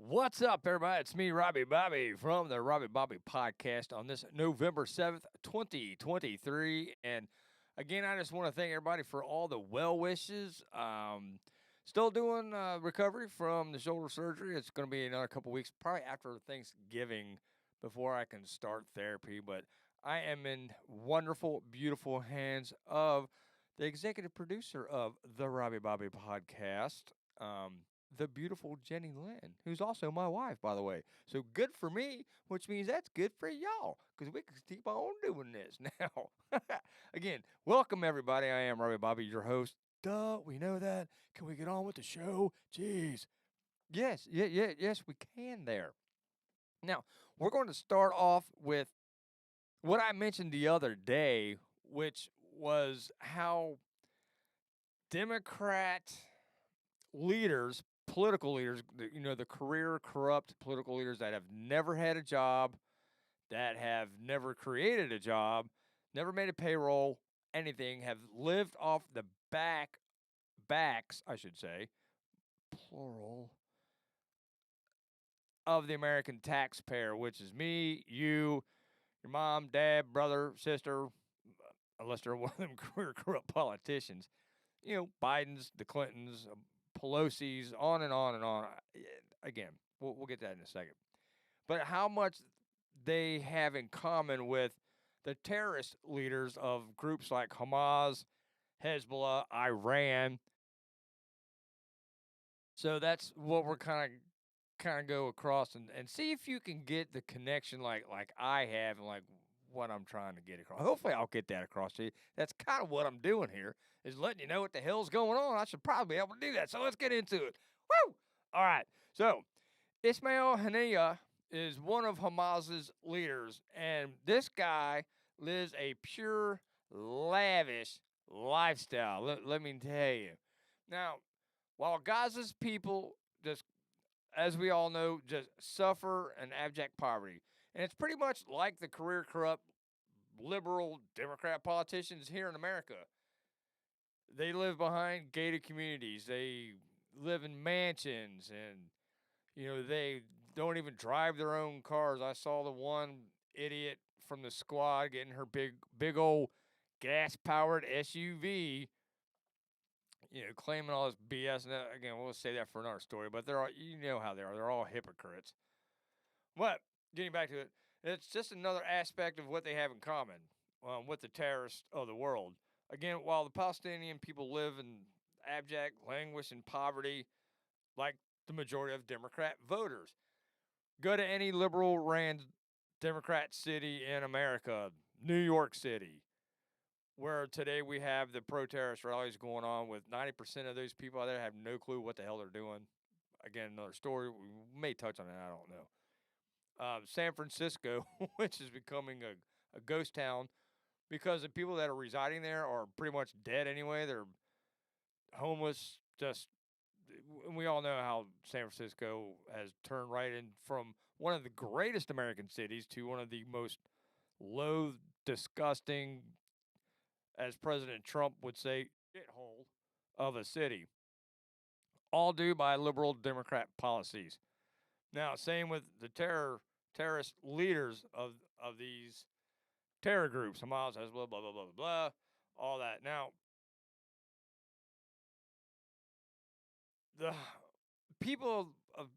What's up, everybody? It's me, Robbie Bobby, from the Robbie Bobby podcast on this November 7th, 2023. And again, I just want to thank everybody for all the well wishes. Still doing recovery from the shoulder surgery. It's going to be another couple weeks, probably after Thanksgiving, before I can start therapy. But I am in wonderful, beautiful hands of the executive producer of the Robbie Bobby podcast. The beautiful Jenny Lynn, who's also my wife, by the way. So good for me, which means that's good for y'all, because we can keep on doing this now. Again, welcome everybody. I am Robbie Bobby, your host. Duh, we know that. Can we get on with the show? Jeez. Yes, we can there. Now, we're going to start off with what I mentioned the other day, which was how Democrat leaders, political leaders, the career corrupt political leaders that have never had a job, that have never created a job, never made a payroll, anything, have lived off the backs, I should say, plural, of the American taxpayer, which is me, you, your mom, dad, brother, sister, unless they're one of them career corrupt politicians. Biden's, the Clintons, Pelosi's, on and on and on. Again, we'll get to that in a second. But how much they have in common with the terrorist leaders of groups like Hamas, Hezbollah, Iran. So that's what we're kind of go across and see if you can get the connection like I have and like what I'm trying to get across. Hopefully I'll get that across to you. That's kind of what I'm doing here, is letting you know what the hell's going on. I should probably be able to do that. So let's get into it. Woo! All right. So Ismail Haniyeh is one of Hamas's leaders, and this guy lives a pure, lavish lifestyle. Let me tell you. Now, while Gaza's people just, as we all know, just suffer an abject poverty. And it's pretty much like the career corrupt liberal Democrat politicians here in America. They live behind gated communities. They live in mansions, and they don't even drive their own cars. I saw the one idiot from the squad getting her big old gas powered SUV, claiming all this BS. And again, we'll say that for another story, but they're all, you know how they are. They're all hypocrites. But getting back to it, it's just another aspect of what they have in common with the terrorists of the world. Again, while the Palestinian people live in abject languish and poverty, like the majority of Democrat voters, go to any liberal ran Democrat city in America, New York City, where today we have the pro-terrorist rallies going on with 90% of those people out there have no clue what the hell they're doing. Again, another story. We may touch on it. I don't know. San Francisco, which is becoming a ghost town because the people that are residing there are pretty much dead anyway. They're homeless. And we all know how San Francisco has turned right in from one of the greatest American cities to one of the most loathed, disgusting, as President Trump would say, shithole of a city. All due by liberal Democrat policies. Now, same with the terrorist leaders of these terror groups, Hamas, Hezbollah, blah, blah, blah, blah, blah, all that. Now, the people of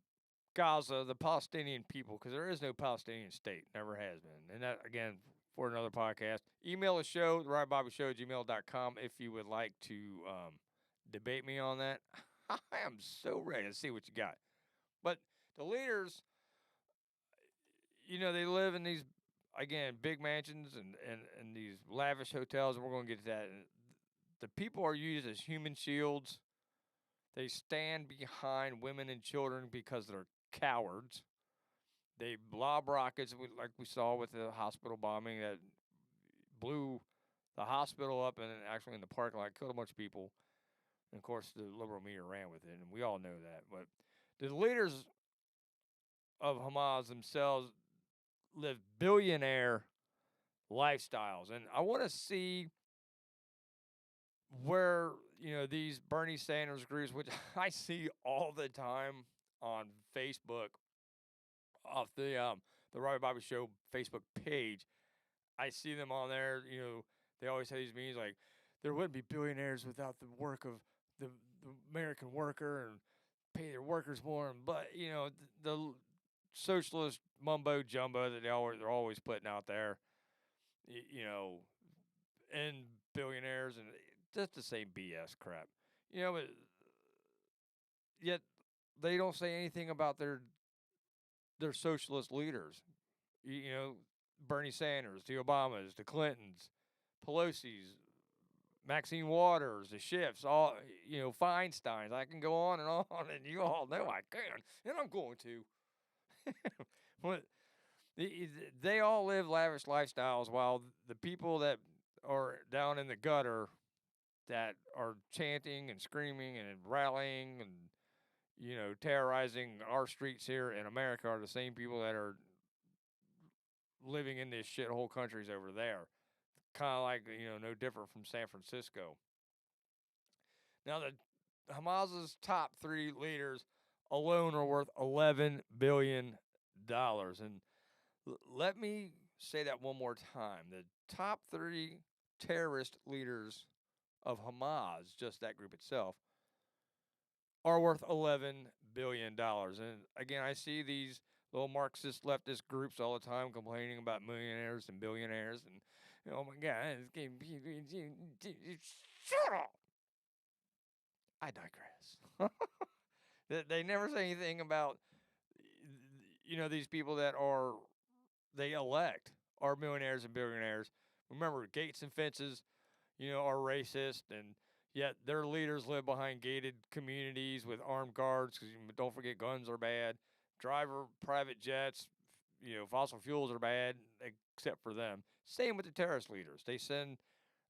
Gaza, the Palestinian people, because there is no Palestinian state, never has been. And that, again, for another podcast. Email the show, the Right Bobby Show, gmail.com, if you would like to debate me on that. I am so ready to see what you got. But the leaders, they live in these, again, big mansions and these lavish hotels, and we're going to get to that. And the people are used as human shields. They stand behind women and children because they're cowards. They lob rockets, like we saw with the hospital bombing that blew the hospital up and actually in the parking lot, killed a bunch of people. And of course, the liberal media ran with it, and we all know that. But the leaders of Hamas themselves live billionaire lifestyles. And I want to see where, these Bernie Sanders groups, which I see all the time on Facebook off the Robbie Bobby Show Facebook page. I see them on there. They always have these meetings like there wouldn't be billionaires without the work of the American worker and pay their workers more. But the socialist mumbo jumbo that they're always putting out there, you know, and billionaires and just the same BS crap. But yet they don't say anything about their socialist leaders. Bernie Sanders, the Obamas, the Clintons, Pelosi's, Maxine Waters, the Schiffs, all Feinsteins. I can go on and on, and you all know I can, and I'm going to. What they all live lavish lifestyles, while the people that are down in the gutter that are chanting and screaming and rallying and terrorizing our streets here in America are the same people that are living in these shithole countries over there. Kind of like no different from San Francisco. Now the Hamas's top three leaders alone are worth $11 billion, and let me say that one more time. The top three terrorist leaders of Hamas, just that group itself, are worth $11 billion. And again, I see these little Marxist leftist groups all the time complaining about millionaires and billionaires and oh my God, shut up. I digress. They never say anything about these people that are they elect are millionaires and billionaires. Remember, gates and fences, are racist, and yet their leaders live behind gated communities with armed guards. Because don't forget, guns are bad. Driver private jets, fossil fuels are bad, except for them. Same with the terrorist leaders. They send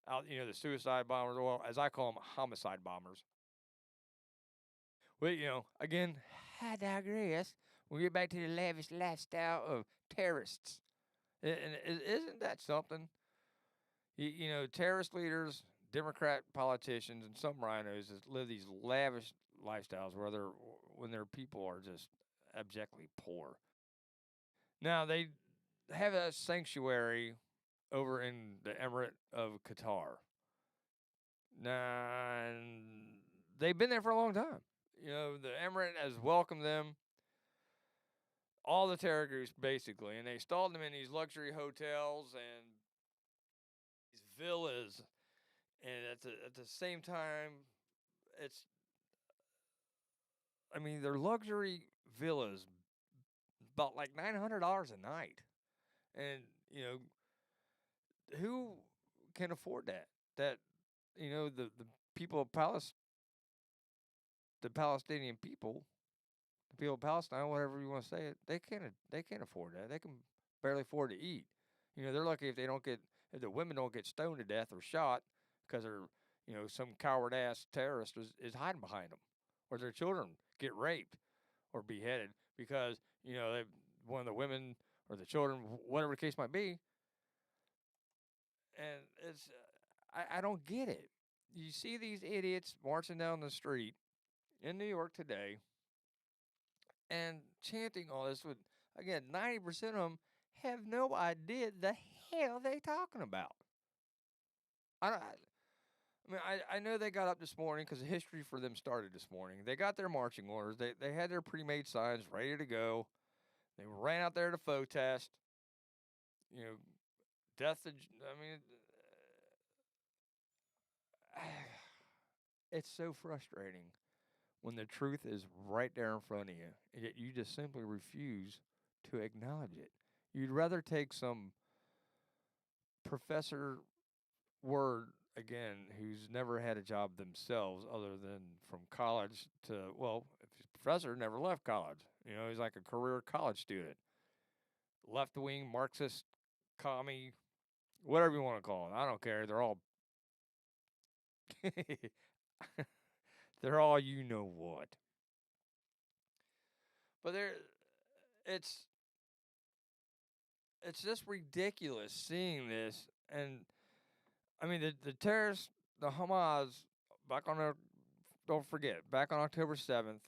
out, the suicide bombers, or as I call them, homicide bombers. Well, again, I digress. We get back to the lavish lifestyle of terrorists. And isn't that something? Terrorist leaders, Democrat politicians, and some rhinos that live these lavish lifestyles when their people are just abjectly poor. Now they have a sanctuary over in the Emirate of Qatar. Now they've been there for a long time. The Emirate has welcomed them, all the terror groups basically, and they installed them in these luxury hotels and these villas. And at the same time, it's I mean they're luxury villas, about like $900 a night, and who can afford that? That the people of the Palestinian people, the people of Palestine, whatever you want to say it, they can't afford that. They can barely afford to eat. They're lucky if the women don't get stoned to death or shot because they're some coward ass terrorist is hiding behind them, or their children get raped or beheaded because one of the women or the children, whatever the case might be, and I don't get it. You see these idiots marching down the street in New York today and chanting all this with, again, 90% of them have no idea the hell they talking about. I mean, I know they got up this morning because the history for them started this morning. They got their marching orders. They had their pre-made signs ready to go. They ran out there to protest. You know, death. I mean, it's so frustrating when the truth is right there in front of you, and yet you just simply refuse to acknowledge it. You'd rather take some professor word again who's never had a job themselves other than from college to, well, if he's a professor, never left college. He's like a career college student, left wing Marxist commie, whatever you want to call it. I don't care. They're all they're all you know what. But it's it's just ridiculous seeing this. And I mean the terrorists, the Hamas, back on the don't forget, back on October 7th,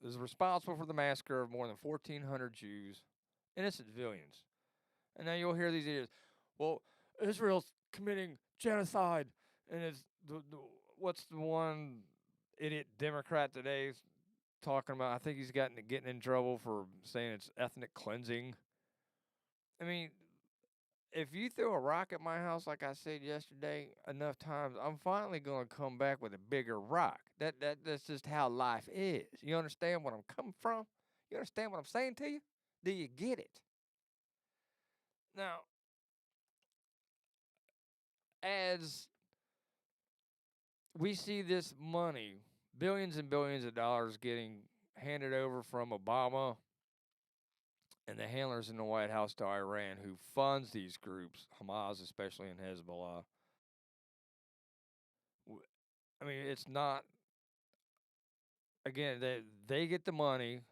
is responsible for the massacre of more than 1,400 Jews, innocent civilians. And now you'll hear these idiots, well, Israel's committing genocide, and it's what's the one idiot Democrat today talking about? I think he's getting in trouble for saying it's ethnic cleansing. I mean, if you throw a rock at my house, like I said yesterday, enough times, I'm finally gonna come back with a bigger rock. That's just how life is. You understand what I'm coming from? You understand what I'm saying to you? Do you get it? Now, as we see this money, billions and billions of dollars getting handed over from Obama and the handlers in the White House to Iran, who funds these groups, Hamas especially and Hezbollah. I mean, it's not. Again, they get the money,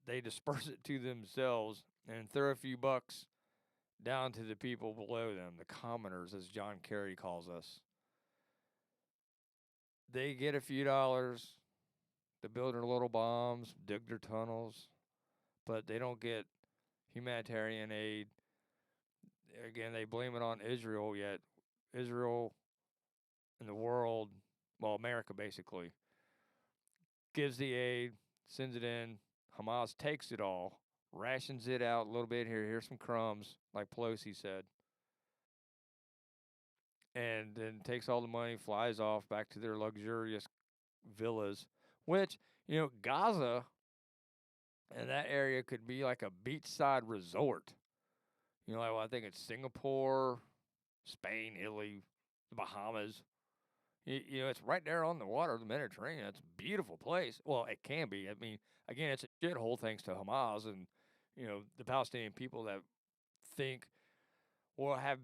they disperse it to themselves, and throw a few bucks down to the people below them, the commoners, as John Kerry calls us. They get a few dollars to build their little bombs, dig their tunnels, but they don't get humanitarian aid. Again, they blame it on Israel, yet Israel and the world, well, America basically, gives the aid, sends it in. Hamas takes it all, rations it out a little bit here. Here's some crumbs, like Pelosi said, and then takes all the money, flies off back to their luxurious villas, which, Gaza and that area could be like a beachside resort. Like, well, I think it's Singapore, Spain, Italy, the Bahamas. It's right there on the water of the Mediterranean. It's a beautiful place. Well, it can be. I mean, again, it's a shithole thanks to Hamas and, the Palestinian people that think or have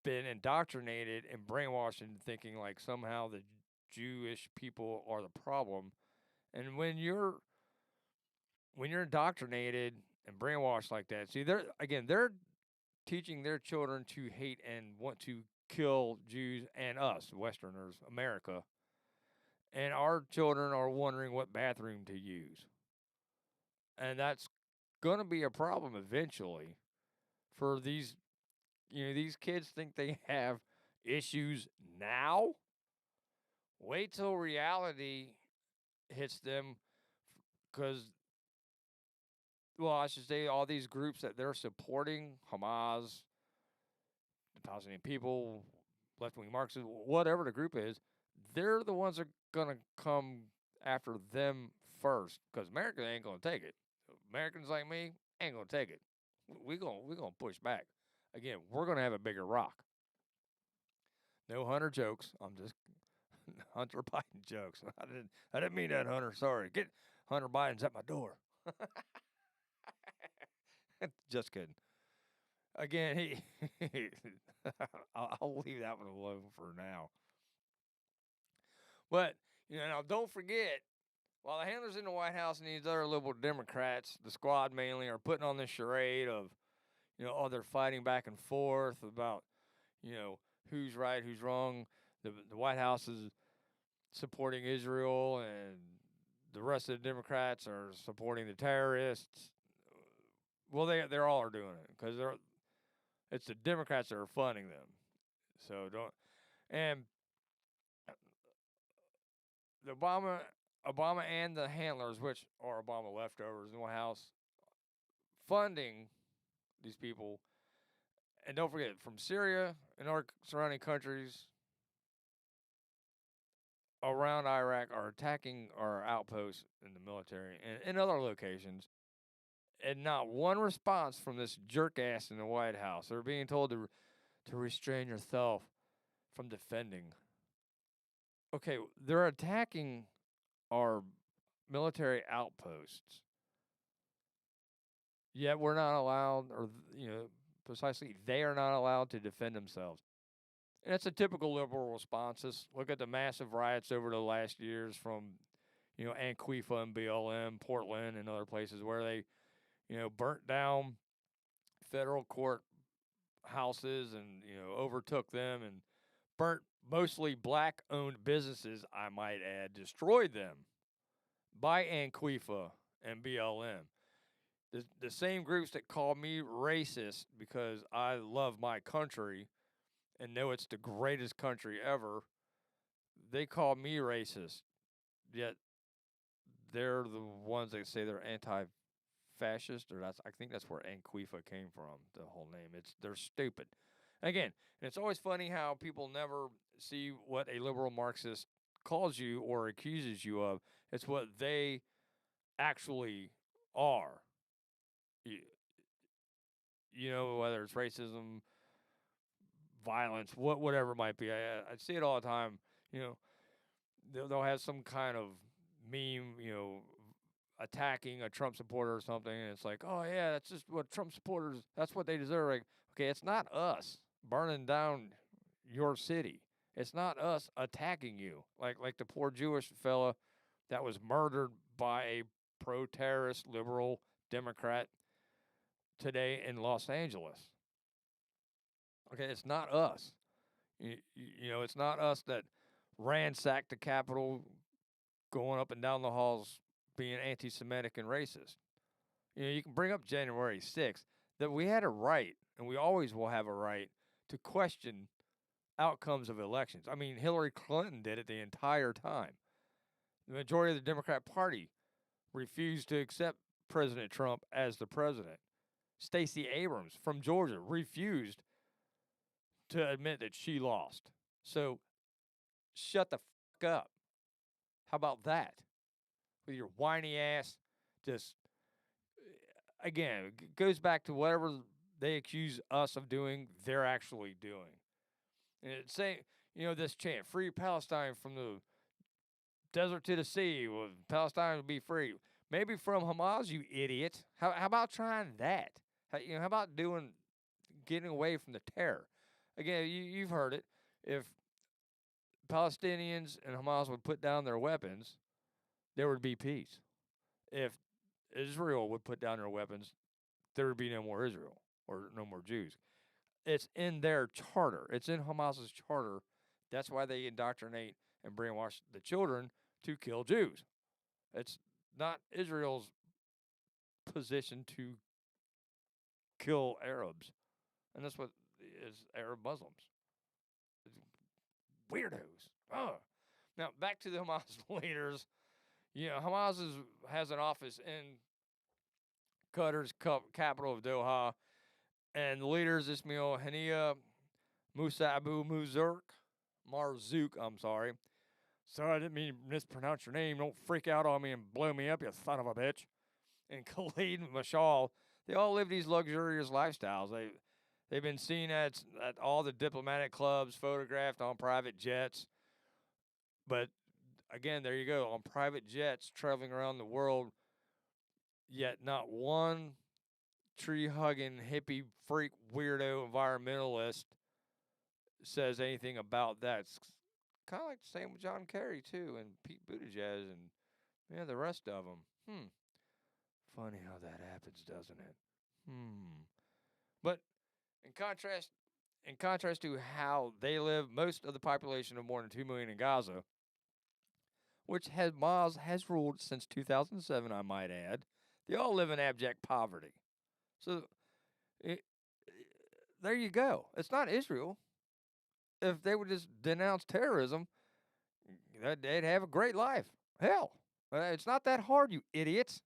been indoctrinated and brainwashed into thinking like somehow the Jewish people are the problem. And when you're indoctrinated and brainwashed like that, see, they're teaching their children to hate and want to kill Jews and us, Westerners, America. And our children are wondering what bathroom to use. And that's going to be a problem eventually for these kids think they have issues now. Wait till reality hits them because, well, I should say all these groups that they're supporting, Hamas, the Palestinian people, left wing Marxists, whatever the group is, they're the ones that are going to come after them first because America ain't going to take it. Americans like me ain't going to take it. We gonna push back. Again, we're going to have a bigger rock. No Hunter jokes. I'm just Hunter Biden jokes. I didn't mean that, Hunter. Sorry. Get Hunter Biden's at my door. Just kidding. Again, I'll leave that one alone for now. But now don't forget, while the handlers in the White House and these other liberal Democrats, the squad mainly, are putting on this charade of, they're fighting back and forth about, who's right, who's wrong. The White House is supporting Israel, and the rest of the Democrats are supporting the terrorists. Well, they're all are doing it because it's the Democrats that are funding them. So don't and the Obama and the handlers, which are Obama leftovers in the White House, funding these people. And don't forget, from Syria and our surrounding countries around Iraq are attacking our outposts in the military and in other locations. And not one response from this jerk ass in the White House. They're being told to restrain yourself from defending. Okay, they're attacking our military outposts. Yet we're not allowed, or precisely, they are not allowed to defend themselves. And it's a typical liberal response. Just look at the massive riots over the last years from, Antifa and BLM, Portland, and other places where they, burnt down federal court houses and, overtook them and burnt mostly black owned businesses, I might add, destroyed them by Antifa and BLM. The same groups that call me racist because I love my country and know it's the greatest country ever, they call me racist. Yet they're the ones that say they're anti-fascist, or I think that's where Antifa came from. The whole name. They're stupid. Again, and it's always funny how people never see what a liberal Marxist calls you or accuses you of. It's what they actually are. You, you know, whether it's racism, violence, whatever it might be. I see it all the time. You know, they'll have some kind of meme, attacking a Trump supporter or something, and it's like, oh yeah, that's just what Trump supporters. That's what they deserve. Like, okay, it's not us burning down your city. It's not us attacking you. Like the poor Jewish fella that was murdered by a pro-terrorist liberal Democrat today in Los Angeles. Okay, it's not us. It's not us that ransacked the Capitol, going up and down the halls, being anti-Semitic and racist. You can bring up January 6th, that we had a right, and we always will have a right, to question outcomes of elections. I mean, Hillary Clinton did it the entire time. The majority of the Democrat Party refused to accept President Trump as the president. Stacey Abrams from Georgia refused to admit that she lost. So shut the fuck up. How about that? With your whiny ass, just again, it goes back to whatever they accuse us of doing, they're actually doing. And it's saying, this chant, free Palestine from the desert to the sea, well, Palestine will be free. Maybe from Hamas, you idiot. How about trying that? How about getting away from the terror? Again, you've heard it. If Palestinians and Hamas would put down their weapons, there would be peace. If Israel would put down their weapons, there would be no more Israel or no more Jews. It's in their charter. It's in Hamas's charter. That's why they indoctrinate and brainwash the children to kill Jews. It's not Israel's position to kill Arabs. And that's what is Arab Muslims. Weirdos. Ugh. Now, back to the Hamas leaders. Hamas has an office in Qatar's capital of Doha. And the leaders, Ismail Hania, Musa Abu Marzouk, I'm sorry. Sorry, I didn't mean to mispronounce your name. Don't freak out on me and blow me up, you son of a bitch. And Khalid Mashal, they all live these luxurious lifestyles. They've been seen at all the diplomatic clubs, photographed on private jets. But again, there you go, on private jets traveling around the world, yet not one tree-hugging, hippie, freak, weirdo environmentalist says anything about that. It's kind of like the same with John Kerry, too, and Pete Buttigieg, and the rest of them. Funny how that happens, doesn't it? But in contrast to how they live, most of the population of more than 2 million in Gaza, which Hamas has ruled since 2007, I might add, they all live in abject poverty. So there you go. It's not Israel. If they would just denounce terrorism, they'd have a great life. Hell, it's not that hard, you idiots.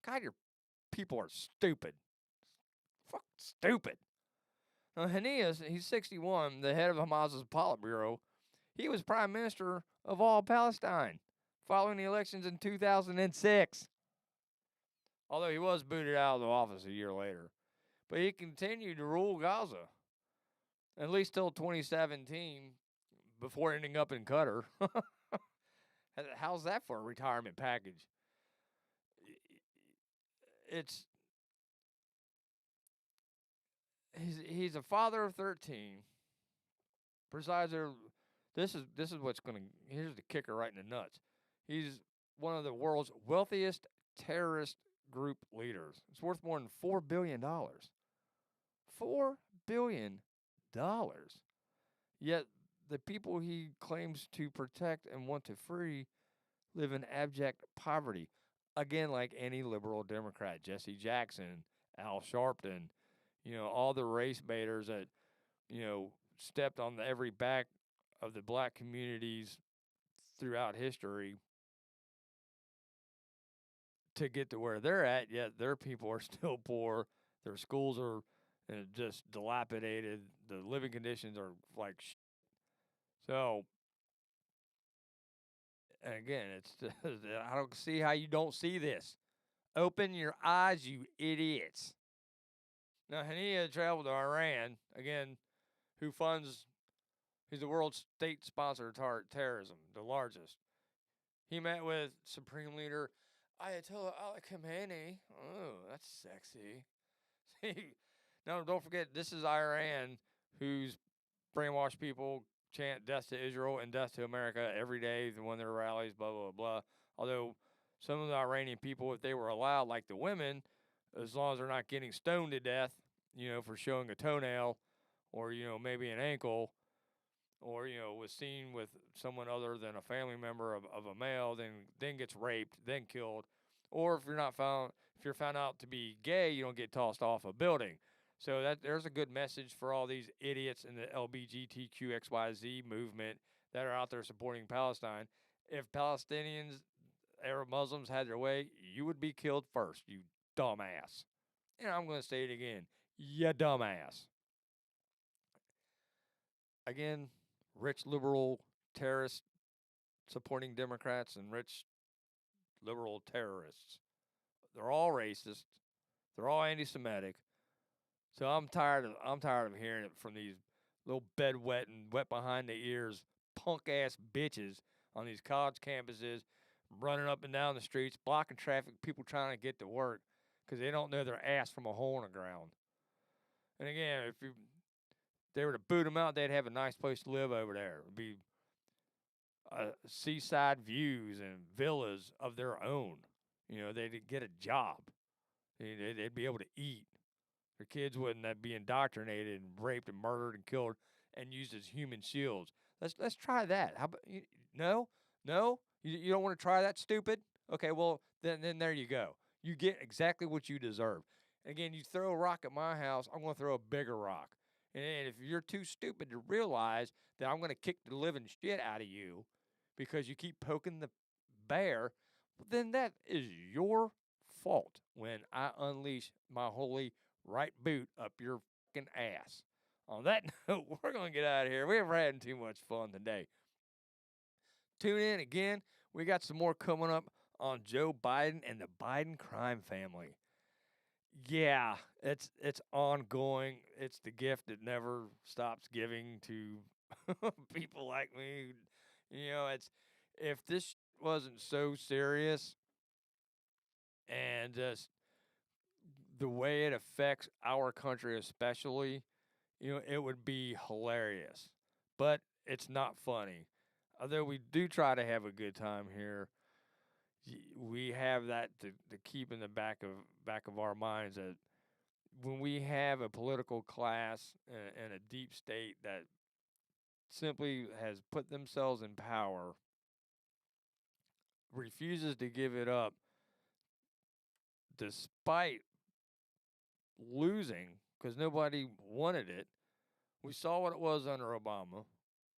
God, your people are stupid. Fuck stupid. Now, Hanias, he's 61, the head of Hamas's Politburo. He was prime minister of all Palestine following the elections in 2006. Although he was booted out of the office a year later. But he continued to rule Gaza, at least till 2017, before ending up in Qatar. How's that for a retirement package? He's a father of 13. Presides over. This is what's gonna. Here's the kicker right in the nuts. He's one of the world's wealthiest terrorist group leaders. It's worth more than $4 billion. $4 billion. Yet the people he claims to protect and want to free live in abject poverty. Again, like any liberal Democrat, Jesse Jackson, Al Sharpton, all the race baiters that, stepped on every back of the black communities throughout history to get to where they're at, yet their people are still poor. Their schools are just dilapidated. The living conditions are like so. And again, it's just, I don't see how you don't see this. Open your eyes, you idiots. Now, Hania traveled to Iran again, who funds. He's the world's state-sponsored terrorism, the largest. He met with Supreme Leader Ayatollah Ali Khamenei. Oh, that's sexy. No, don't forget, this is Iran, who's brainwashed people, chant death to Israel and death to America every day when there are rallies, blah, blah, blah. Although some of the Iranian people, if they were allowed, like the women, as long as they're not getting stoned to death, for showing a toenail or, maybe an ankle, or, was seen with someone other than a family member of a male, then gets raped, then killed. Or if you're found out to be gay, you don't get tossed off a building. So there's a good message for all these idiots in the LBGTQXYZ movement that are out there supporting Palestine. If Palestinians, Arab Muslims had their way, you would be killed first, you dumbass. And I'm going to say it again, you dumbass. Again, rich liberal terrorist supporting Democrats and rich liberal terrorists. They're all racist. They're all anti-Semitic. So I'm tired of hearing it from these little bedwet and wet behind the ears punk ass bitches on these college campuses, running up and down the streets, blocking traffic, people trying to get to work because they don't know their ass from a hole in the ground. And again, if they were to boot them out, they'd have a nice place to live over there. It'd be seaside views and villas of their own. They'd get a job. They'd be able to eat. Their kids wouldn't be indoctrinated and raped and murdered and killed and used as human shields. Let's try that. How about no, no? You don't want to try that, stupid? Okay, well then there you go. You get exactly what you deserve. Again, you throw a rock at my house, I'm going to throw a bigger rock. And if you're too stupid to realize that I'm going to kick the living shit out of you because you keep poking the bear, then that is your fault when I unleash my holy right boot up your fucking ass. On that note, we're going to get out of here. We're having too much fun today. Tune in again. We got some more coming up on Joe Biden and the Biden crime family. Yeah, it's ongoing. It's the gift that never stops giving to people like me. It's if this wasn't so serious and just the way it affects our country especially, it would be hilarious. But it's not funny. Although we do try to have a good time here, we have that to keep in the back of our minds that when we have a political class and a deep state that simply has put themselves in power, refuses to give it up despite losing because nobody wanted it. We saw what it was under Obama.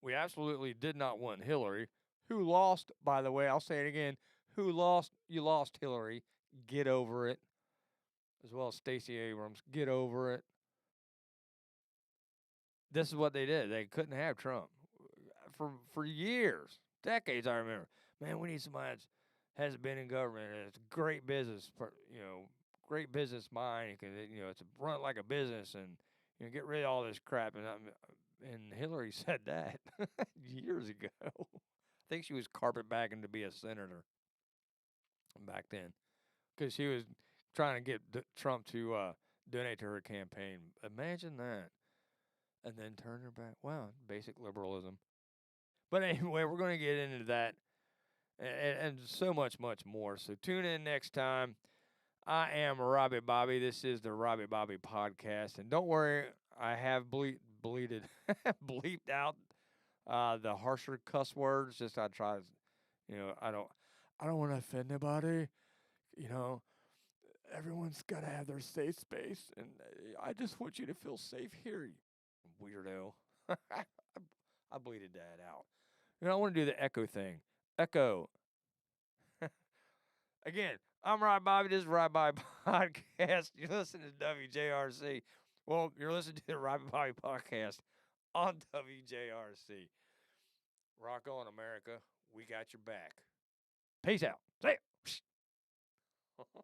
We absolutely did not want Hillary, who lost, by the way. I'll say it again. Who lost? You lost, Hillary. Get over it. As well as Stacey Abrams. Get over it. This is what they did. They couldn't have Trump for years, decades. I remember. Man, we need somebody that hasn't been in government and it's great business. Great business mind. It's run like a business and get rid of all this crap. And Hillary said that years ago. I think she was carpetbagging to be a senator back then because she was trying to get Trump to donate to her campaign. Imagine that. And then turn her back. Wow, basic liberalism. But anyway, we're going to get into that and so much, much more. So tune in next time. I am Robbie Bobby. This is the Robbie Bobby podcast. And don't worry, I have bleeped out the harsher cuss words. Just I try, I don't. I don't want to offend nobody. You know, everyone's got to have their safe space, and I just want you to feel safe here, you weirdo. I bleeded that out. I want to do the echo thing. Echo. Again, I'm Rod Bobby. This is Rod Bobby Podcast. You're listening to WJRC. Well, you're listening to the Rod Bobby Podcast on WJRC. Rock on, America. We got your back. Peace out. See ya.